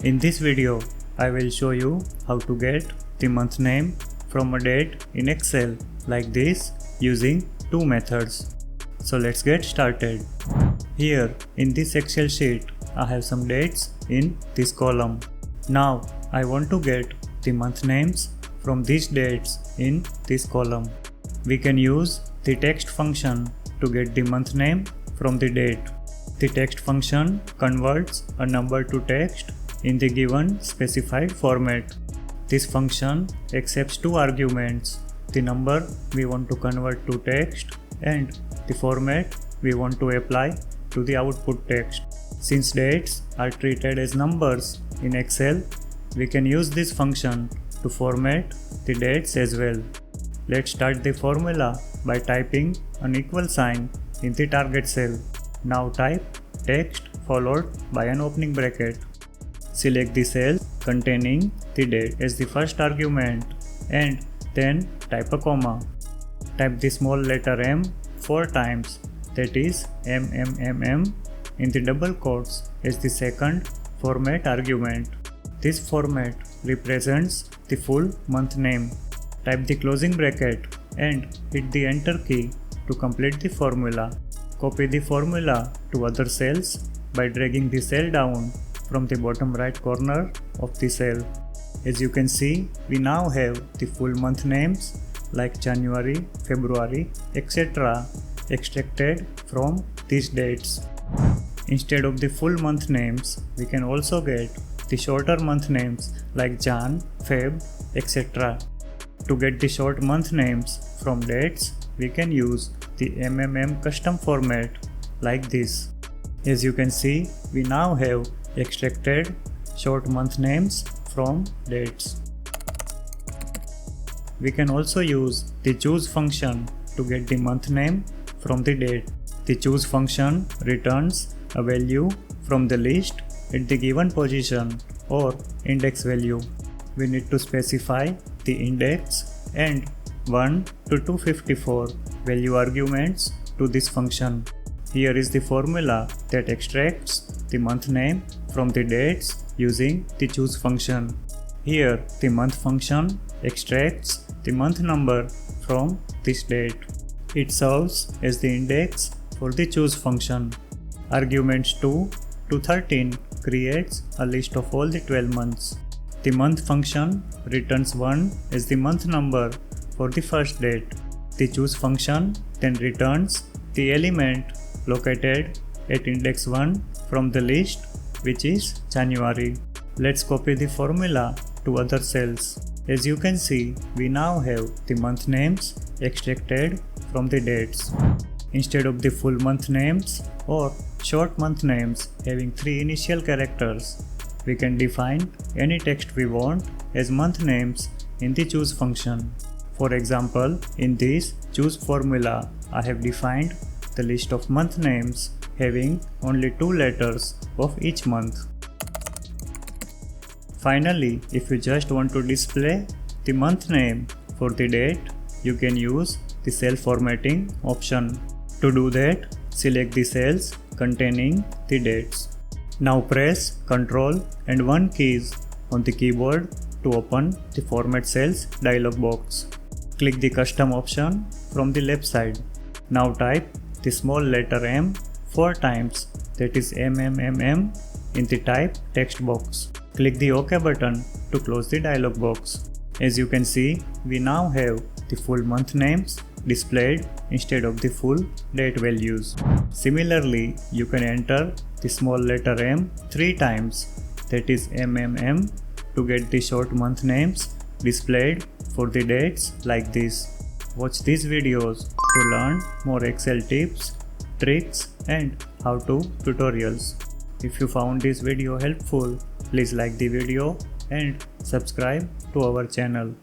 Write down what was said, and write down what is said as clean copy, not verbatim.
In this video, I will show you how to get the month name from a date in Excel like this using two methods. So let's get started. Here in this Excel sheet, I have some dates in this column. Now I want to get the month names from these dates in this column. We can use the text function to get the month name from the date. The text function converts a number to text in the given specified format. This function accepts two arguments, the number we want to convert to text and the format we want to apply to the output text. Since dates are treated as numbers in Excel, we can use this function to format the dates as well. Let's start the formula by typing an equal sign in the target cell. Now type text followed by an opening bracket. Select the cell containing the date as the first argument and then type a comma. Type the small letter M 4 times, that is MMMM, in the double quotes as the second format argument. This format represents the full month name. Type the closing bracket and hit the enter key to complete the formula. Copy the formula to other cells by dragging the cell down from the bottom right corner of the cell. As you can see, we now have the full month names like January, February, etc. extracted from these dates. Instead of the full month names, we can also get the shorter month names like Jan, Feb, etc. To get the short month names from dates, we can use the MMM custom format like this. As you can see, we now have extracted short month names from dates. We can also use the choose function to get the month name from the date. The choose function returns a value from the list at the given position or index value. We need to specify the index and 1 to 254 value arguments to this function. Here is the formula that extracts the month name from the dates using the choose function. Here the month function extracts the month number from this date. It serves as the index for the choose function. Arguments 2 to 13 creates a list of all the 12 months. The month function returns 1 as the month number for the first date. The choose function then returns the element located at index 1 from the list, which is January. Let's copy the formula to other cells. As you can see, we now have the month names extracted from the dates. Instead of the full month names or short month names having 3 initial characters, we can define any text we want as month names in the choose function. For example, in this choose formula, I have defined the list of month names having only 2 letters of each month. Finally, if you just want to display the month name for the date, you can use the cell formatting option. To do that, select the cells containing the dates. Now press Ctrl and 1 keys on the keyboard to open the Format Cells dialog box. Click the Custom option from the left side. Now type the small letter M 4 times, that is MMMM, in the type text box. Click the OK button to close the dialog box. As you can see, we now have the full month names displayed instead of the full date values. Similarly, you can enter the small letter M 3 times, that is MMM, to get the short month names displayed for the dates like this. Watch these videos to learn more Excel tips, tricks and how-to tutorials. If you found this video helpful, please like the video and subscribe to our channel.